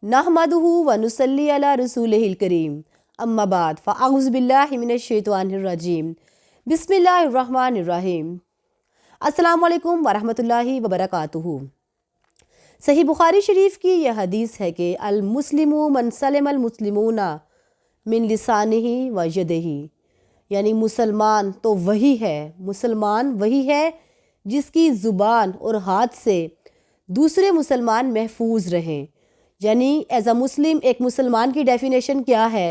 नहमदुहु व नुसल्ली अला रसूलिहिल करीम अम्मा बाद फ़अऊज़ु बिल्लाहि मिनश शैतानिर रजीम बिस्मिल्लाहिर रहमानिर रहीम। अस्सलामु अलैकुम व रहमतुल्लाहि व बरकातुहू। सही बुखारी शरीफ की यह हदीस है कि अल मुस्लिमु मन सलिमल मुस्लिमूना मिन लिसानिही व यदिही, यानी मुसलमान तो वही है, मुसलमान वही है जिसकी ज़ुबान और हाथ से दूसरे मुसलमान महफूज रहें। यानी एज़ अ मुस्लिम एक मुसलमान की डेफिनेशन क्या है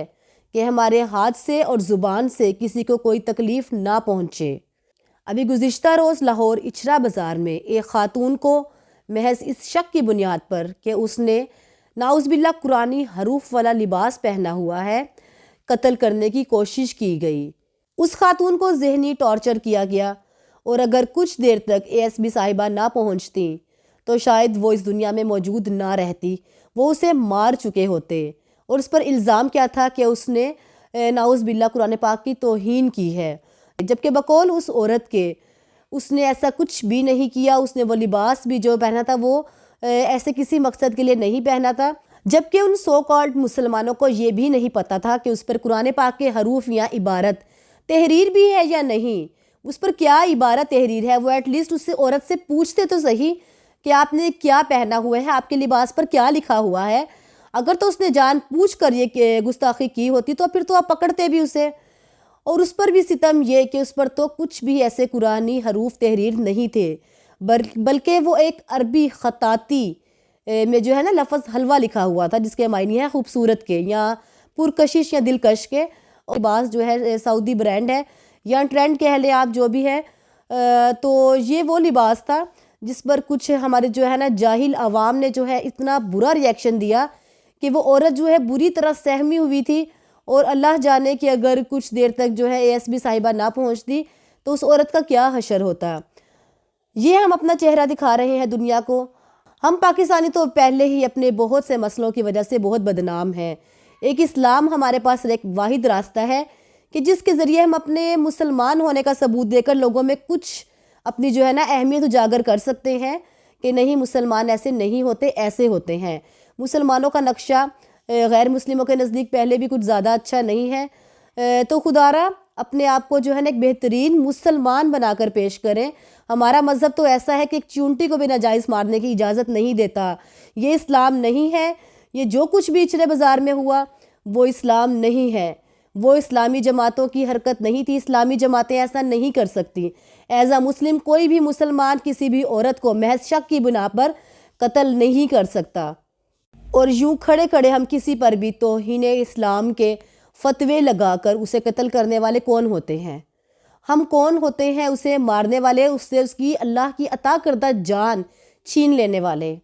कि हमारे हाथ से और ज़ुबान से किसी को कोई तकलीफ़ ना पहुँचे। अभी गुज़िश्ता रोज़ लाहौर इचरा बाज़ार में एक ख़ातून को महज इस शक की बुनियाद पर कि उसने नाउज़बिल्ला कुरानी हरूफ वाला लिबास पहना हुआ है, कत्ल करने की कोशिश की गई। उस खातून को ज़हनी टॉर्चर किया गया और अगर कुछ देर तक एएसपी साहिबा ना पहुंचती तो शायद वो इस दुनिया में मौजूद ना रहती, वो उसे मार चुके होते। और उस पर इल्ज़ाम क्या था कि उसने नाउज़बिल्ला कुरान पाक की तौहीन की है, जबकि बकौल उस औरत के उसने ऐसा कुछ भी नहीं किया। उसने वो लिबास भी जो पहना था वो ऐसे किसी मकसद के लिए नहीं पहना था, जबकि उन सो कॉल्ड मुसलमानों को ये भी नहीं पता था कि उस पर कुरान पाक के हरूफ या इबारत तहरीर भी है या नहीं, उस पर क्या इबारत तहरीर है। वो एटलीस्ट उससे औरत से पूछते तो सही कि आपने क्या पहना हुआ है, आपके लिबास पर क्या लिखा हुआ है। अगर तो उसने जान पूछ कर ये गुस्ताखी की होती तो फिर तो आप पकड़ते भी उसे। और उस पर भी सितम ये कि उस पर तो कुछ भी ऐसे कुरानी हरूफ तहरीर नहीं थे, बल्कि वो एक अरबी ख़ताती में जो है ना लफ्ज़ हलवा लिखा हुआ था, जिसके मायने है खूबसूरत के या पुरकशिश या दिलकश के। और लिबास जो है सऊदी ब्रांड है या ट्रेंड कह लें आप, जो भी है। तो ये वो लिबास था जिस पर कुछ हमारे जो है ना जाहिल अवाम ने जो है इतना बुरा रिएक्शन दिया कि वो औरत जो है बुरी तरह सहमी हुई थी। और अल्लाह जाने कि अगर कुछ देर तक जो है एएसपी साहिबा ना पहुंचती तो उस औरत का क्या हशर होता। ये हम अपना चेहरा दिखा रहे हैं दुनिया को। हम पाकिस्तानी तो पहले ही अपने बहुत से मसलों की वजह से बहुत बदनाम हैं। एक इस्लाम हमारे पास एक वाहिद रास्ता है कि जिसके ज़रिए हम अपने मुसलमान होने का सबूत देकर लोगों में कुछ अपनी जो है ना अहमियत उजागर कर सकते हैं कि नहीं, मुसलमान ऐसे नहीं होते, ऐसे होते हैं। मुसलमानों का नक्शा गैर मुस्लिमों के नज़दीक पहले भी कुछ ज़्यादा अच्छा नहीं है। तो खुदारा अपने आप को जो है ना एक बेहतरीन मुसलमान बनाकर पेश करें। हमारा मज़हब तो ऐसा है कि एक चूंटी को भी नाजायज़ मारने की इजाज़त नहीं देता। ये इस्लाम नहीं है। ये जो कुछ भी इचरे बाज़ार में हुआ वो इस्लाम नहीं है, वो इस्लामी जमातों की हरकत नहीं थी। इस्लामी जमातें ऐसा नहीं कर सकती। एज़ अ मुस्लिम कोई भी मुसलमान किसी भी औरत को महज शक की बुना पर कत्ल नहीं कर सकता। और यूँ खड़े खड़े हम किसी पर भी तौहीन इस्लाम के फतवे लगाकर उसे कत्ल करने वाले कौन होते हैं? हम कौन होते हैं उसे मारने वाले, उससे उसकी अल्लाह की अता करदा जान छीन लेने वाले।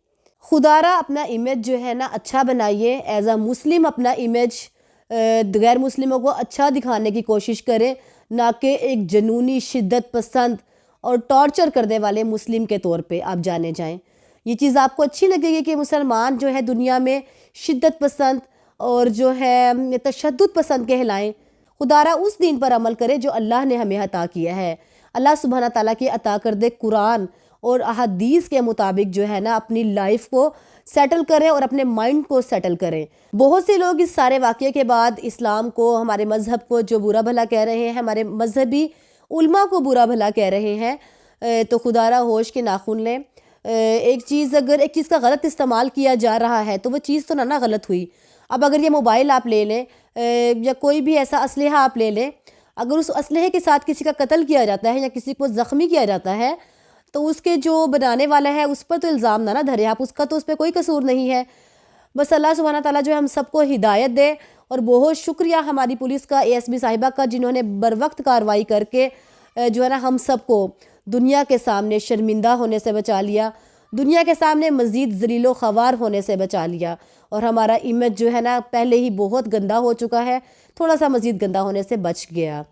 खुदारा अपना इमेज जो है ना अच्छा बनाइए। एज़ अ मुस्लिम अपना इमेज गैर मुस्लिमों को अच्छा दिखाने की कोशिश करें, ना कि एक जनूनी शिद्दत पसंद और टॉर्चर करने वाले मुस्लिम के तौर पे आप जाने जाएं। ये चीज़ आपको अच्छी लगेगी कि मुसलमान जो है दुनिया में शिद्दत पसंद और जो है तशद्दुद पसंद कहलाएं। खुदारा उस दीन पर अमल करे जो अल्लाह ने हमें अता किया है। अल्लाह सुब्हाना ताला की अता करदे कुरान और अहादीस के मुताबिक जो है ना अपनी लाइफ को सेटल करें और अपने माइंड को सेटल करें। बहुत से लोग इस सारे वाक़ये के बाद इस्लाम को, हमारे मज़हब को जो बुरा भला कह रहे हैं, हमारे मजहबी उल्मा को बुरा भला कह रहे हैं। तो खुदारा होश के नाखून लें। एक चीज़ अगर एक चीज़ का गलत इस्तेमाल किया जा रहा है तो वो चीज़ तो ना गलत हुई। अब अगर ये मोबाइल आप ले लें या कोई भी ऐसा असलहा आप ले लें, अगर उस असलहे के साथ किसी का कत्ल किया जाता है या किसी को ज़ख्मी किया जाता है तो उसके जो बनाने वाला है उस पर तो इल्ज़ाम ना धरे आप, उसका तो उस पर कोई कसूर नहीं है। बस अल्लाह सुब्हाना ताला जो है हम सबको हिदायत दे। और बहुत शुक्रिया हमारी पुलिस का, एएसपी साहिबा का, जिन्होंने बर वक्त कार्रवाई करके जो है ना हम सबको दुनिया के सामने शर्मिंदा होने से बचा लिया, दुनिया के सामने मज़ीद ज़लीलो ख़वार होने से बचा लिया। और हमारा इमेज जो है ना पहले ही बहुत गंदा हो चुका है, थोड़ा सा मज़ीद गंदा होने से बच गया।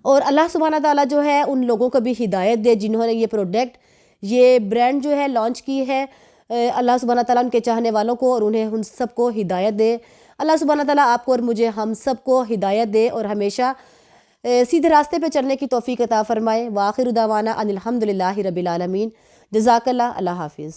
और अल्लाह सुब्हाना ताला जो है उन लोगों को भी हिदायत दे जिन्होंने ये प्रोडक्ट, ये ब्रांड जो है लॉन्च की है। अल्लाह सुब्हाना ताला उनके चाहने वालों को और उन्हें उन सबको हिदायत दे। अल्लाह सुब्हाना ताला आपको और मुझे हम सबको हिदायत दे और हमेशा सीधे रास्ते पे चलने की तौफीक अता फ़रमाए। व आखिरु दावाना अनिल हम्दुलिल्लाहि रब्बिल आलमीन। जज़ाकल्लाह। अल्लाह हाफ़िज़।